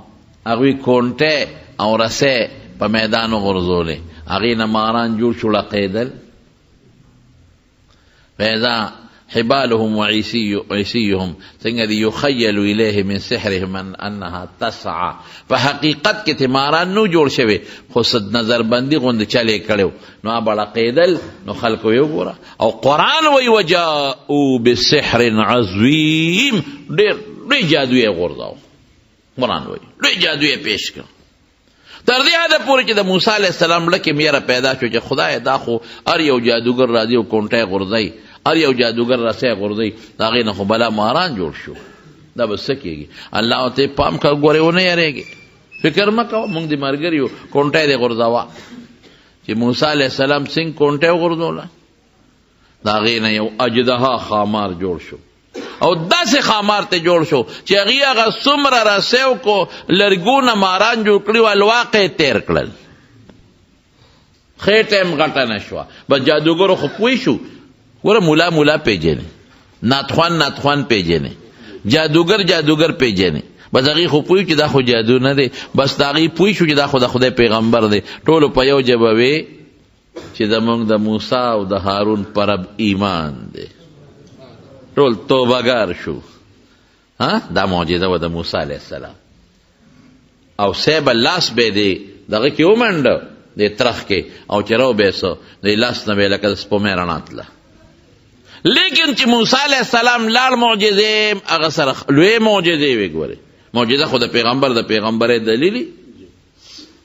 هغوی کونټې او رسې په میدان وغورځولې هغې نه ماران جوړ شو لقېدل فاذا حبالهم وعصيهم څنګه دي یخیل الیه من سحرهم انها تسعى په حقیقت کې تیماران نو جوړ شوی خو صد نظر بندي غوندې چلې کړو نو به لقېدل نو خلکو یې وګوره او قرآن وایي وجاءوا بسحر عظیم ډېر لوی جادو یې غورځاو قرآن وایي لوی جادو یې پیش کړ تر دې حده پورې چې د موسی علیه السلام لکې میره پیدا شو چې خدای دا خو هر یو جادوګر راځي او کونټۍ غورځوي هر یو جادوګر رسۍ غورځوي د هغې نه خو بلا ماران جوړ شو دا به څه کېږي الله ته پام کوه ګورې ونه یېرېږي فکر مه کوه موږ د ملګري یو کونټۍ دې غورځوه چې موسی علیه السلام څنګه کونټۍ وغورځوله د هغې نه یو اجدها خامار جوړ شو او داسې خامار ته جوړ شو چې هغې هغه څومره رسیو کو لرګونه ماران جوړ کړي و الواقع تیر کړل خېټه هم غټه نه شوه بس جادوګرو خو پوه شو ګوره مولا پیژنې ناتخوان پیژنې جادوګر پیژنې بس هغې خو پوه چې دا خو جادو نه دی بس د هغې پوه شو چې دا خو د خدای پیغمبر دی ټولو په یو ژبه وی چې زموږ د موسی او د هارون په رب ایمان دی ټول توبهګار شو دا معجزه وه د موسی علیه السلام او صیب لاس به دی دغه کې ومنډه د ترخ کې او چې راوبیسه د لاس نه به یې لکه د سپومۍ رڼا تله لیکن چې موسی علیه السلام لاړ معجزې هغه سره لوی معجزې وې ګورې معجزه خو د پیغمبرۍ دلیلي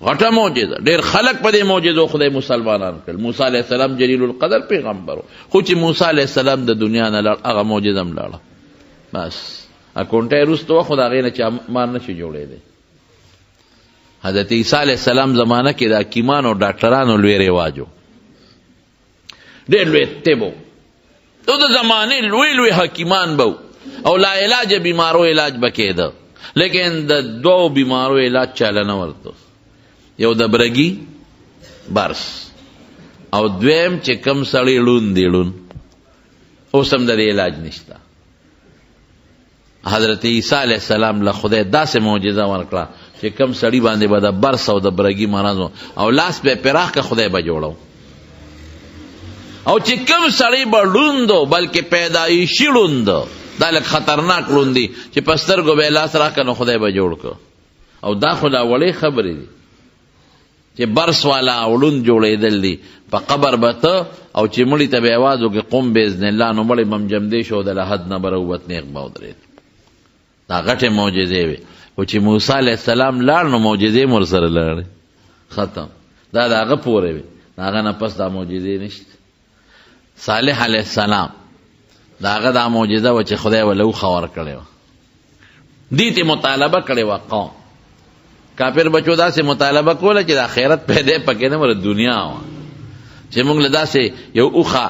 غټه معجزه ډېر خلک په دې معجزو خدای مسلمانان کړل موسی علیه السلام جلیل القدر پیغمبر خو چې موسی علیه السلام د دنیا نه لاړ هغه معجزه هم لاړه بس کونټۍ وروسته وه خو د هغې نه چې مار نشي جوړېدی حضرت عیسی علیه السلام زمانه کې د حکیمانو ډاکټرانو لوی رواج و ډېر لوی طب و د زمانې لوی حکیمان به او لا علاج بیمارو علاج به کېده لیکن د دوو بیمارو علاج چاله نه ورته یو د برګي برس او دویم چې کم سړی ړوند دی ړوند اوس هم د دې علاج نشته حضرت عیسی علیه السلام له خدای داسې معجزه ورکړه چې کم سړي باندې به د برس او د برګي مرض او لاس به پراخ که خدای به جوړو او چې کم سړی به ړوند بلکې پیدایشي ړوند دا لږ خطرناک ړوند دی چې په سترګو به یې لاس راکړه نو خدای به جوړ کړه او دا خو دا وړې خبرې دي چې برس والا او ړوند جوړېدل دي په قبر به ته او چې مړي ته به اواز وکړي قم باذن الله نو مړی به هم جمدې شو د لحد نه به راووت نیغ به ودرېد دا غټې معجزې وې خو چې موسی علیه السلام لاړ نو معجزې هم ورسره لاړې ختم دا د هغه پورې وې د هغه نه پس دا معجزې نشته صالح علیه السلام د هغه دا معجزه وه چې خدای ورله اوښه ورکړې وه دې ته مطالبه کړې وه قوم کافر بچو داسې مطالبه کوله چې د آخرت پیدا پکې نه وره دنیا وه چې موږ له داسې یو اوښه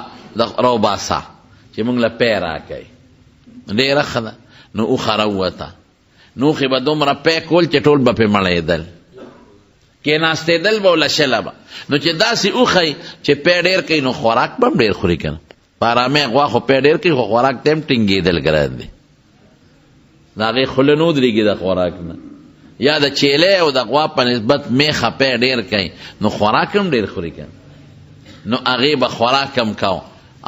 راوباسه چې موږ له پی راکوي ډېره ښه ده. نو اوښه راووته، نو اوښې به دومره پی کول چې ټول به پې مړېدل، کېناستېدل به وله شله به. نو چې داسې اوښی چې پی ډېر کوي نو خوراک به هم ډېر خوري که نه. په ارامۍ غوا خو پی ډېر کوي خو خوراک ته هم ټینګېدل ګران دی، د هغې خوله نه ودرېږي د خوراک نه. یا د چیلې او د غوا په نسبت میخه پی ډېر کوي نو خوراک هم ډېر خوري که نو هغې به خوراک هم کو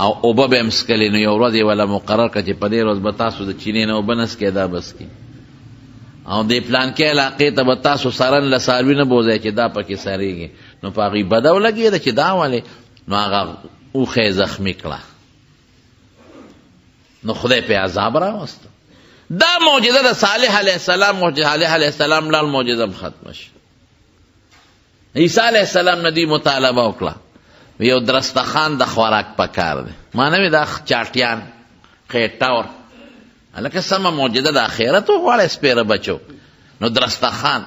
او اوبه به هم څکلې. نو یو ورځ یې وله مقرر کړه چې په دې ورځ به تاسو د چینې نه اوبه نه څکئ، دا به څکي، او دې پلانکې علاقې ته به تاسو سرن له څاروي نه بوځئ چې دا پکې سریږي. نو په هغې بده ولګېده چې دا ولې، نو هغه اوښه یې زخمي کړه، نو خدای پې عذاب راوسته. دا معجزه د صالح علیه السلام، صالح علیه السلام لال معجزه هم ختمه شي. عیسی علیه السلام نه دوی مطالبه وکړه، یو درستخان د خوراک پکار دی، مانوي دا چاټیان خیټور، هلکه سمه معجزه د آخرت وغواړی سپېره بچو. نو درستخان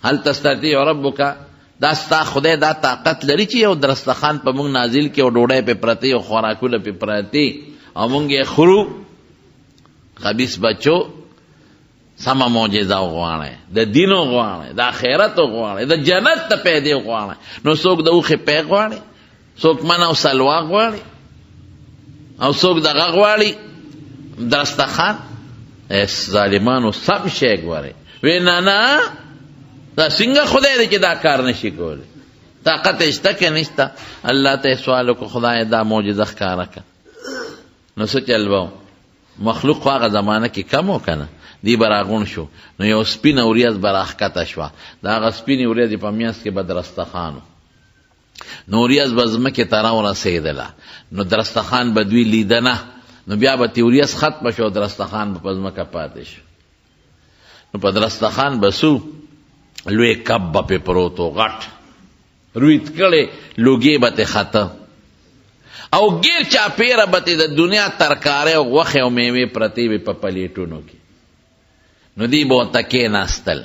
هل تستطیع ربک، دا ستا خدای دا طاقت لري چې یو درستخان په موږ نازل کړي او ډوډۍ پې پرتې او خوراکونه پې پرتې او موږ یې خورو. خبیث بچو سمه معجزه وغواړئ، د دین وغواړئ، د آخرت وغواړئ، د جنت ته پیدې وغواړئ. نو څوک د اوښې پی غواړي، څوک من او سلوا غواړي، او څوک دغه غواړي درستخان. ظالمانو سم شی غواړي. وی نه نه دا څنګه خدای دی چې دا کار نشي کولی، طاقت یې شته که نشته. الله ته یې سوال وکړو خدای دا معجزه ښکاره کړه. نو څه چل به مخلوق خو هغه زمانه کې کم و که نه، دی به راغونډ شو. نو یو سپینه وریځ به راښکته شوه، د هغه سپینې وریځې په منځ کې به درستخان و. نو وریځ به ځمکې ته راورسېدله، نو درستخان به دوی لیده نه، نو بیا به وریځ ختمه شو، درستخان به په ځمکه پاتې شو. نو په درستخان به څو لوی کب به پې پروت و، غټ رویت کړی لوګې به ترې خته، او ګیر چاپېره به د دنیا ترکارۍ او غوښې او میوې پرتې وې په پلیټونو کې. نو دی به ورته کېناستل،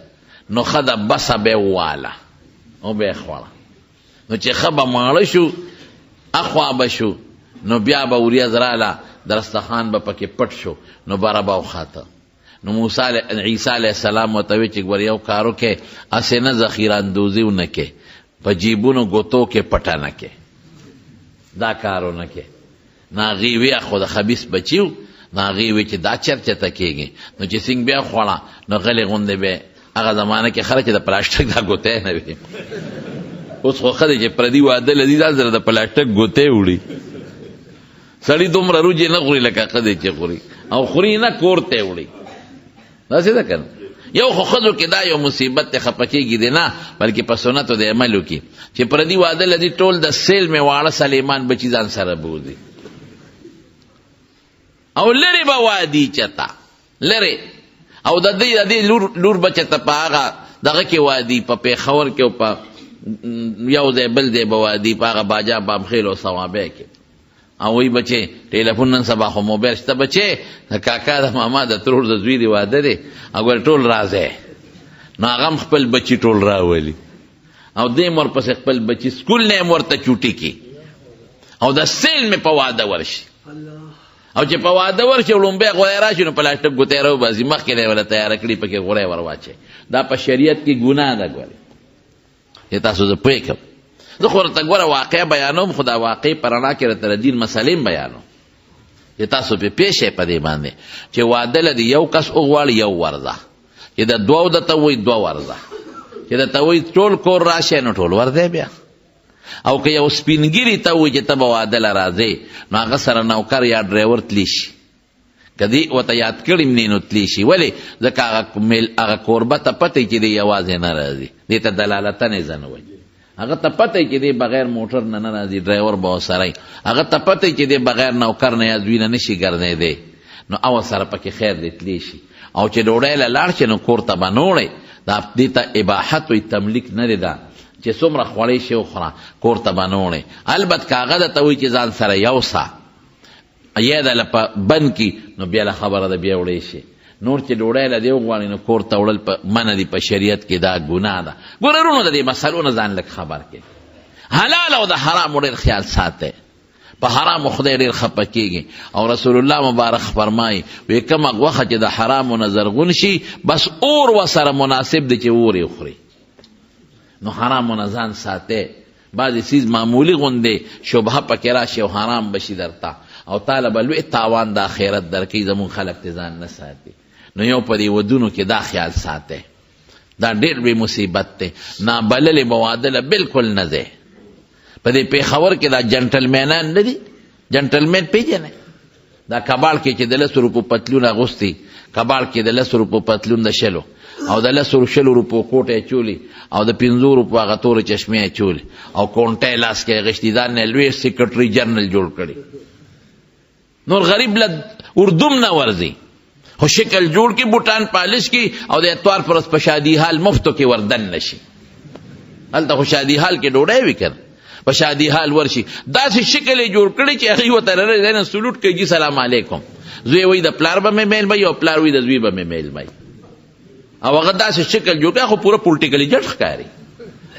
نو ښه ده بسه به یې وواله او به یې خوړه. نو چې ښه به ماړه شو اخوا به شو، نو بیا به وریځ راله، درستخان به پکې پټ شو، نو بره به وخته. نو عیسی علیه السلام ورته وی چې ګوره یو کار وکړې، هسې نه ذخیره اندوزي ونه کې، په جیبونو ګوتو کې پټه نه کې، دا کار ونه کې. نو هغې وی خو د خبیث بچي و، نو هغې وی چې دا چرچته کېږي. نو چې څنګه بیا خوړه نو غلې غوندې به هغه زمانه کې خلک چې د پلاسټک دا ګوتې نه وي. اوس خو ښه دی چې پردي واده لذي ځان سره د پلاسټک ګوتې وړي، سړي دومره روجې نه خوري لکه ښځې چې خوري، او خوري نه کور ته یې وړي. داسې ده که نه؟ یو خو ښځو کې دا یو مصیبت دی، خفه کېږي دی نه، بلکې په سنتو د عملو کې چې پردي واده لذي ټول د سیل مې واړه سلیمان بچي ځان سره بوځي، او لرې به وادي چته لرې، او د دې لور بچته په هغه دغه کې وادي، په پېښور کې او په یو ځای بل ځای به وادي، په هغه باجا بامخیل او صوابۍ کې. او وی بچې ټیلیفون نن سبا خو موبایل شته، بچې د کاکا د ماما د ترور د زوی دی واده دی، او ټول راځي. نو هغه هم خپل بچي ټول راولي، او دې هم ورپسې خپل بچي سکول نه هم ورته چوټي کړي، او د سیل مې په واده ورشي. او چې په واده ورشي لومبۍ غوړی راشي نو پلاسټک ګوتې راوباسي، مخکې نه یې وله تیاره کړي، پکې غوړی ور واچوي. دا په شریعت کې ګناه ده. ګورې چې تاسو زه پوه کړم، زه خو ورته ګوره واقع بیانوم، خو دا واقع په رڼا کې راته د دین مسلې هم بیانوم چې تاسو پې پوه شئ په دې باندې چې واده له د یو کس وغواړي یو ورځه، چې د دوو درته وایي دوه ورځه، چې درته وایي ټول کور راشئ نو ټول ورځی بیا. او که یو سپینګیري ته وایي چې ته به واده له راځې، نو هغه سره نوکر یا ډرایور تلی شي، که دې ورته یاد کړي هم نو تلی شي. ولې؟ ځکه هغه کوربه ته پته چې دی یوازې نه راځي، دې ته دلالتن یې ځنه وایي. هغه ته پته چې دی بغیر موټر نه نه راځي، ډرایور به ورسره، هغه ته پته چې دی بغیر نوکر نه یا زوی نه نشي ګرځېدی، نو او سره پکې خیر دی تلی شي. او چې ډوډۍ له لاړ شي نو کور ته به نه وړی، دا دې ته اباحت وایي، تملیک نه دی دا چې څومره خوړی شي وخوره، کور ته به نه وړی. البته که هغه درته وایي چې ځان سره یوسه یا دله په بند کي، نو بیا له خبره ده بیا وړی شي. نور چې ډوډۍ له دې وغواړي نو کور ته وړل منع دي په شریعت کې، دا ګناه ده. ګوره وروڼو د دې مسلو نه ځان لږ خبر کړئ، حلال او د حرام ډېر خیال ساتئ. په حرام خدای ډېر خفه کېږي. او رسول الله مبارک فرمایي وی کومه غوښه چې د حرامو نه زرغون شي بس اور ورسره مناسب دی چې اور یې وخوري. نو حرامو نه ځان ساتئ. بعضې څیز معمولي غوندې شبهه پکې راشي او حرام بشي درته او تاله به لوی تاوان د آخرت درکوي. زمونږ خلک ته ځان نه ساتي. نو یو په دې ودونو کې دا خیال ساتئ. دا ډېر لوی مصیبت دی. نابللې مواده بالکل نه دی. په دې پېښور کې دا جنټلمینان نه دي. جنټلمین پېژنئ؟ دا کباړ کې چې د 10 روپو پتلون اغوستي، کباړ کې د 10 روپو پتلون د شلو او د 10 روپو کوټ یې چولی او د 50 روپو هغه تورې چشمې یې چولی او کونټه یې لاس کې اغوښتي. ځان یې لوی سیکرټري جنرل جوړ کړي. نور غریب له اردوم نه ورځي خو شکل جوړ کی بوټان پالش کی او د اتوار پرس په شادي حال مفتو کې وردن نشي. هلته خو شادي حال کې ډوډۍ وي کنه، په شادي حال ورشي داسې شکل یې جوړ کړی چې هغې ورته رنه سلوټ کوي. سلام علیکم. زوی وایي د پلار به مې میل وایي او پلار وایي د زوی به مې میل وایي او هغه داسې شکل جوړ کړی. خو پوره پولټیکلي جج ښکاري،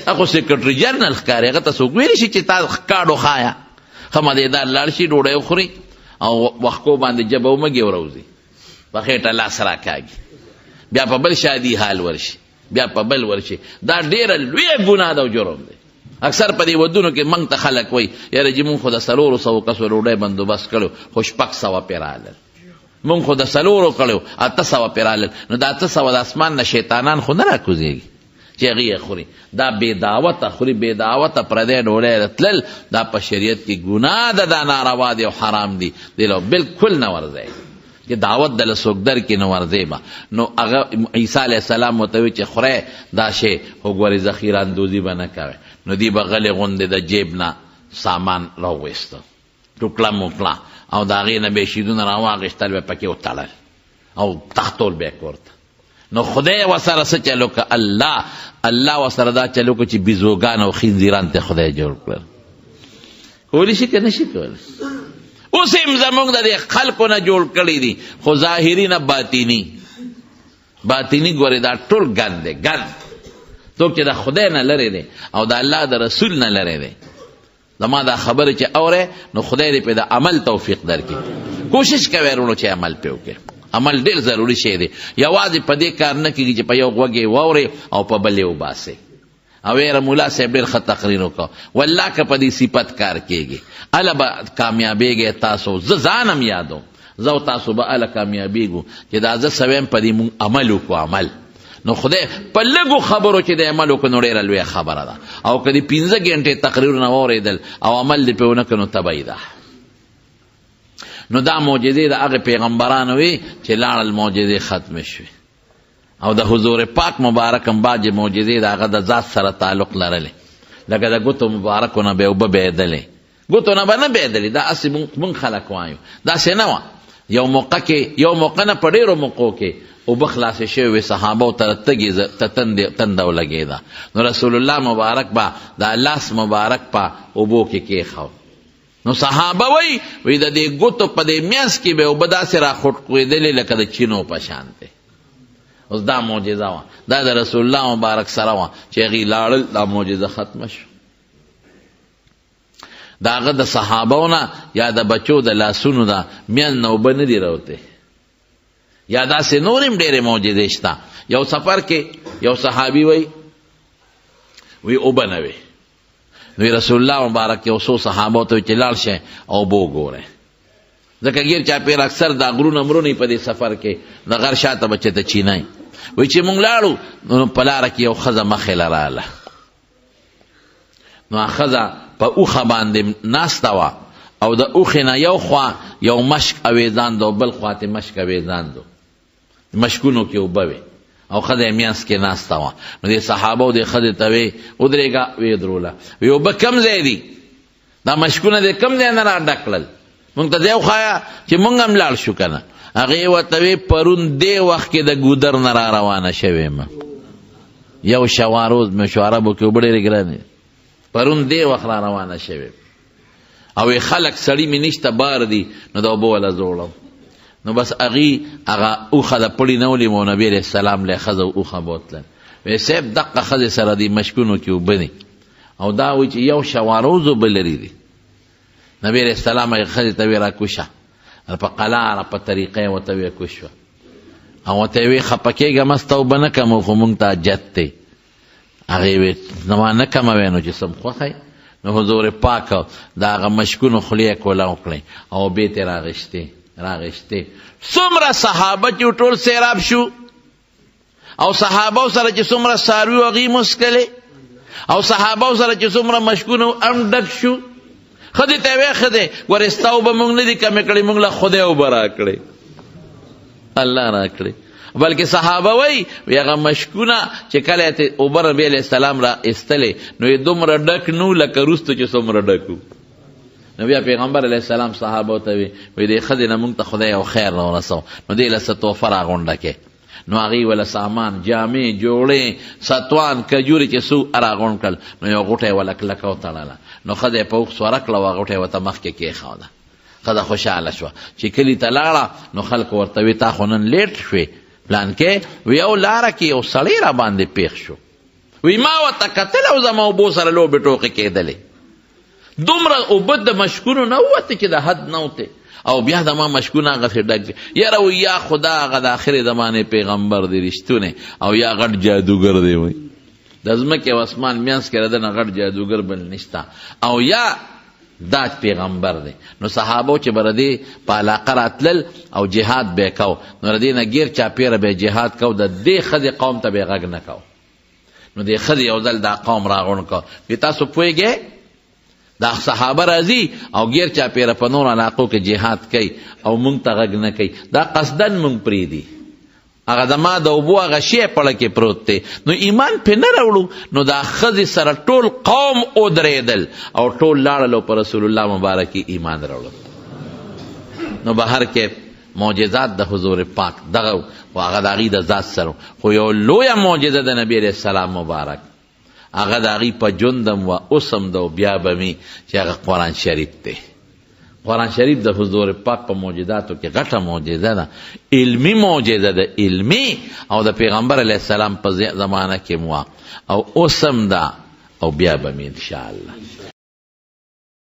هغه سیکرټري جنرل ښکاري. هغه ته څوک ویلی شي چې تا کاډو خایا ښه مدېدار لاړ شي ډوډۍ وخوري او وښکو باندې جبه ومږي وروځي په خېټه لاس راکاږي بیا په بل شادي حال ورشي بیا په بل ورشي. دا ډېره لویه ګناه ده او جرم دی. اکثر په دې ودونو کې موږ ته خلک وایي یاره چې موږ خو د 400 کسو ډوډۍ بندوبست کړو خو 600 پرې رالل. موږ خو د 400 کړو 800 پرې رالل. نو د 800 د اسمان نه شیطانان خو نه راکوزېږي چې هغې یې خوري. دا بې دعوته خوري، بې دعوته پردی ډوډۍ تلل دا په شریعت کې ګناه ده. دا ناروا دی او حرام دی. دې له بالکل نه ورځئ چې دعوت دله څوک درکړي نو ورځئ به. نو هغه عیسی علیه السلام ورته وایي چې خورئ دا شی خو ګورې ذخیره اندوزي به نه کوئ. نو دی به غلې غوندې د جیب نه سامان راوویسته ټوکړه موکړه او د هغې نه به یې شیدونه راواخېستل به پکې وتړل او تختول به یې کورته. نو خدای ورسره څه چل وکړه؟ الله ورسره دا چل وکړه چې بیزوګان او خنزیران ته خدای جوړ کړل. کولی شي که نه شي کولی؟ اوس هم زموږ د دې خلکو نه جوړ کړي دي خو ظاهري نه باطني ګورې دا ټول ګند دی. ګند څوک چې د خدای نه لرې دی او د الله د رسول نه لرې دی زما دا خبره چې اورې نو خدای دې پې د عمل توفیق درکړي. کوشش کوئ وروڼو چې عمل پې وکړي. عمل ډېر ضروري شی دی. یوازې په دې کار نه کېږي چې په یو غوږ یې واورې او په بل یې وباسئ. او یاره ملا صاحب ډېر ښه تقریر وکړه. والله که په دې صفت کار کېږي هله به کامیابېږئ تاسو. زه ځانم یادوم، زه او تاسو به هله کامیابېږو چې دا زه څه ویم په دې مونږ عمل وکړو. عمل نو خدای په لږو خبرو چې د عمل وکړو نو ډېره لویه خبره ده. او که د 15 ګنټې تقریرونه واورېدل او عمل دې پرې ونه کړو نو تبعی ده. نو دا معجزې د هغې پیغمبرانو وي چې لاړل معجزې ختمې شوې او د حضور پاک مبارک هم بعضې معجزې د هغه د ذات سره تعلق لرلې. لکه د ګوتو مبارکو نه به اوبه بهېدلې، ګوتو نه به نه بهېدلې. دا هسې مونږ خلک وایو، داسې نه وه. یو موقع نه په ډېرو موقعو کې اوبه خلاصې شوې وې، صحابو ته تنده ولګېده. نو رسول الله مبارک به د لاس مبارک په اوبو کې کېښو. نو صحابه وایي د دې ګوتو په دې میانځ کې به اوبه داسې راخوټکېدلې لکه د چینو په شان دی. اوس دا معجزه وه، دا د رسول الله مبارک سره وه چې هغې لاړل دا معجزه ختمه شو. د هغه د صحابو نه یا د بچو د لاسونو نه میان نه اوبه نه دي راوتې. یا داسې نور هم ډېرې معجزې شته. یو سفر کې یو صحابي وی اوبه نه وې. نو رسول الله مبارک یو څو صحابو ته وایي چې لاړ شئ او اوبه وګورئ. ځکه ګیر چاپېر اکثر دا غرونه مرونه په دې سفر کې د غر شاته به چېرته چینی. وایي چې مونږ لاړو نو په لاره کې یو ښځه مخې له راله. نو ښځه په اوښه باندې ناسته وه او د اوښې نه یو خوا یو مشک اویزان ده او بل خوا ته مشک اویزان ده، مشکونو کې اوبه وې او ښځه یې میانځ کې ناسته وه. نو دې صحابو دې ښځې ته وی ودرېږه، ویې دروله. وی اوبه کم ځای دي؟ دا مشکونه دې کم ځای نه را ډک کړل؟ مونږ ته ځای وښایه چې مونږ هم لاړ شو که نه. هغې ورته وی پرون دې وخت کې د ګودر نه را روانه شوې یم. یو شواروز مې شو عربو کې اوبه ډېرې ګرانې، پرون دې وخت را روانه شوې. او خلک سړي مې نشته بار دي نو د اوبه وله زوړم. نو بس هغې هغه اوښه د پړي نه ونیمه. نبي علیه السلام له ښځه اوښه بوتلل. وی صاحب دقه ښځې سره دې مشکونو کې اوبه دي او دا وایي چې یو شواروز اوبه لري دي نبی علیہ السلام هغې ښځې ته ویې راکوشه په قلاره په طریقه یې ورته ویې کوشوه او ورته یې ویې خفه کېږه مه ستا اوبه نه کمو خو مونږ ته حاجت دی هغې ویې زما نه کموی نو چې سم خوښی نو حضور پاک د هغه مشکونو خولې یې کوله وکړې او اوبې ترې راغېشتې څومره صحابه چې ټول سیراب شو او صحابه سره چې څومره څاروي و هغې مسکلې او صحابه سره چې څومره مشکونه هم ډک شو ښځې ته یې ویې ښځې ګورې ستا اوبه مونږ نه دي کمې کړې مونږ له خدای اوبه راکړې الله راکړې بلکې صحابه وایي هغه مشکونه چې کله یې اوبه نبي علیه السلام را ایستلې نو یې دومره ډک نو لکه وروسته چې څومره ډک و نو بیا پیغمبر علیه السلام صحابو ته وی دې ښځې نه مونږ ته خدای یو خیر راورسو نو دې له څه تحفه راغونډه کې نو هغې وله سامان جامې جوړې ستوان کجورې چې څو راغونډ کړل نو یو غوټه یې وله کلکه وتړله نو ښځه یې په اوښ سوره کړه او هغه غوټه یې ورته مخکې کېښوده ښځه خوشحاله شوه چې کلي ته لاړه نو خلکو ورته وی تا خو نن لیټ شوې پلانکې وی یو لاره کې یو سړی را باندې پېښ شو وی ما ورته کتل او زما اوبو سره لوبې ټوقې کېدلې دومره اوبه د مشکونو نه ووتې چې د حد نه وتې او بیا د ما مشکونه هغسې ډک دي یاره وی یا خدا هغه د آخرې زمانې پیغمبر دی رښتونی او یا غټ جادوګر دی وی د ځمکې او اسمان منځ کې د نه غټ جادوګر بل نشته او یا دا پیغمبر دی نو صحابو چې به ردې په علاقه راتلل او جهاد به یې کو نو ردې نه ګیر چاپېره به یې جهاد کو د دې ښځې قوم ته به یې غږ نه کو نو دې ښځې یو ځل دا قوم راغونډ کو وی تاسو پوهېږئ دا صحابه راځي او ګیر چاپېره په نور علاقو کې جهاد کوي او مونږ ته غږ نه کوي دا قصدن مونږ پرېږدي هغه زما د اوبو هغه شی پړه کې پروت دی نو ایمان پې نه راوړو نو دا ښځې سره ټول قوم ودرېدل او ټول لاړل او په رسول الله مبارک ایمان راوړل نو بهر کې معجزات د حضور پاک دغه و هغه د هغې د ذات سره خو یو لویه معجزه د نبي علیه السلام مبارک هغه د هغې په ژوندم و اوسم ده او بیا به مې چې هغه قرآن شریف دی قرآن شریف د حضور پاک په معجزاتو کې غټه معجزه ده علمي معجزه ده علمي او د پیغمبر علیه السلام په زمانه کې مو او اوسم ده او بیا به مې انشاءالله